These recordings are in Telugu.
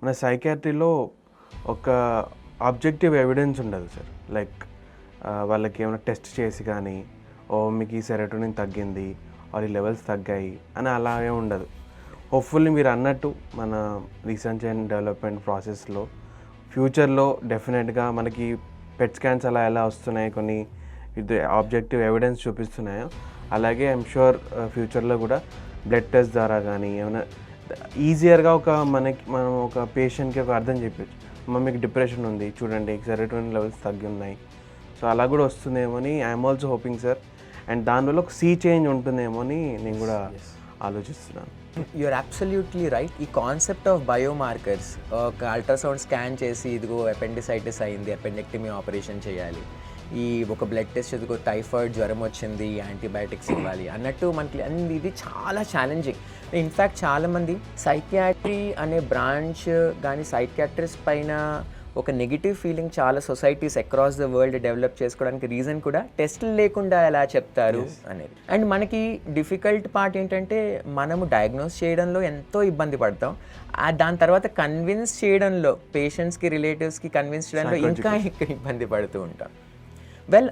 మన సైకాట్రీలో ఒక ఆబ్జెక్టివ్ ఎవిడెన్స్ ఉండదు సార్. లైక్ వాళ్ళకి ఏమైనా టెస్ట్ చేసి కానీ, ఓ మీకు ఈ సెరోటోనిన్ తగ్గింది ఆర్ ఈ లెవెల్స్ తగ్గాయి అని అలాగే ఉండదు. హోప్ఫుల్లీ మీరు అన్నట్టు మన రీసెర్చ్ అండ్ డెవలప్మెంట్ ప్రాసెస్లో ఫ్యూచర్లో డెఫినెట్గా మనకి పెట్ స్కాన్స్ అలా ఎలా వస్తున్నాయి, కొన్ని ఇది ఆబ్జెక్టివ్ ఎవిడెన్స్ చూపిస్తున్నాయో అలాగే ఐఎమ్ షూర్ ఫ్యూచర్లో కూడా బ్లడ్ టెస్ట్ ద్వారా కానీ ఏమైనా ఈజియర్గా మనం ఒక పేషెంట్కి ఒక అర్థం చెప్పచ్చు. మీకు డిప్రెషన్ ఉంది చూడండి, సెరోటోనిన్ లెవెల్స్ తగ్గి ఉన్నాయి. సో అలా కూడా వస్తుందేమో అని I'm also hoping sir. And దానివల్ల ఒక సీ చేంజ్ ఉంటుందేమో అని నేను కూడా ఆలోచిస్తున్నాను. You're absolutely right. ఈ కాన్సెప్ట్ ఆఫ్ బయోమార్కర్స్, ఒక అల్ట్రాసౌండ్ స్కాన్ చేసి ఇదిగో అపెండిసైటిస్ అయింది, అపెండెక్టమీ ఆపరేషన్ చేయాలి, ఈ ఒక బ్లడ్ టెస్ట్ ఇదిగో టైఫాయిడ్ జ్వరం వచ్చింది, యాంటీబయాటిక్స్ ఇవ్వాలి అన్నట్టు మనకి అండ్ ఇది చాలా ఛాలెంజింగ్. ఇన్ఫ్యాక్ట్ చాలామంది సైకియాట్రీ అనే బ్రాంచ్ కానీ సైకియాట్రిస్ట్ పైన ఒక నెగిటివ్ ఫీలింగ్ చాలా societies across the world develop చేసుకోవడానికి రీజన్ కూడా టెస్టులు లేకుండా ఎలా చెప్తారు అనేది. అండ్ మనకి డిఫికల్ట్ పార్ట్ ఏంటంటే మనము డయాగ్నోస్ చేయడంలో ఎంతో ఇబ్బంది పడతాం, దాని తర్వాత కన్విన్స్ చేయడంలో పేషెంట్స్కి రిలేటివ్స్కి కన్విన్స్ చేయడంలో ఇంకా ఇబ్బంది పడుతూ ఉంటాం. వెల్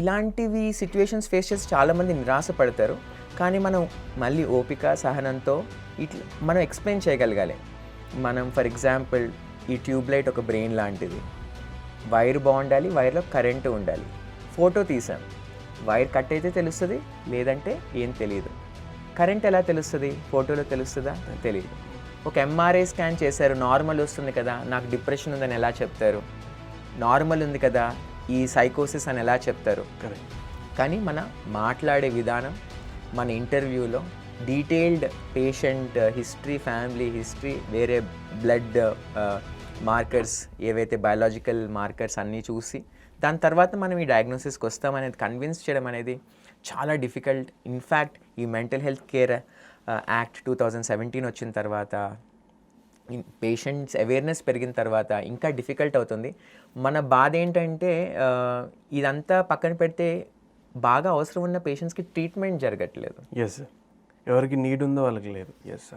ఇలాంటివి సిచ్యువేషన్స్ ఫేస్ చేసి చాలామంది నిరాశపడతారు. కానీ మనం మళ్ళీ ఓపిక సహనంతో ఇట్లా మనం ఎక్స్ప్లెయిన్ చేయగలగాలి. మనం ఫర్ ఎగ్జాంపుల్ ఈ ట్యూబ్లైట్ ఒక బ్రెయిన్ లాంటిది, వైర్ బాగుండాలి, వైర్లో కరెంటు ఉండాలి. ఫోటో తీసాం, వైర్ కట్ అయితే తెలుస్తుంది, లేదంటే ఏం తెలియదు. కరెంట్ ఎలా తెలుస్తుంది? ఫోటోలో తెలుస్తుందా? తెలియదు. ఒక ఎంఆర్ఐ స్కాన్ చేశారు, నార్మల్ వస్తుంది కదా, నాకు డిప్రెషన్ ఉందని ఎలా చెప్తారు? నార్మల్ ఉంది కదా, ఈ సైకోసిస్ అని ఎలా చెప్తారు? కానీ మన మాట్లాడే విధానం, మన ఇంటర్వ్యూలో detailed patient history, family history, వేరే బ్లడ్ మార్కర్స్ ఏవైతే బయాలజికల్ మార్కర్స్ అన్నీ చూసి దాని తర్వాత మనం ఈ డయాగ్నోసిస్కి వస్తామనేది కన్విన్స్ చేయడం అనేది చాలా డిఫికల్ట్. ఇన్ఫ్యాక్ట్ ఈ మెంటల్ హెల్త్ కేర్ యాక్ట్ 2017 వచ్చిన తర్వాత, పేషెంట్స్ అవేర్నెస్ పెరిగిన తర్వాత ఇంకా డిఫికల్ట్ అవుతుంది. మన బాధ ఏంటంటే ఇదంతా పక్కన పెడితే బాగా అవసరం ఉన్న పేషెంట్స్కి ట్రీట్మెంట్ జరగట్లేదు. ఎస్ సార్, ఎవరికి నీడ్ ఉందో వాళ్ళకి లేదు. Yes sir.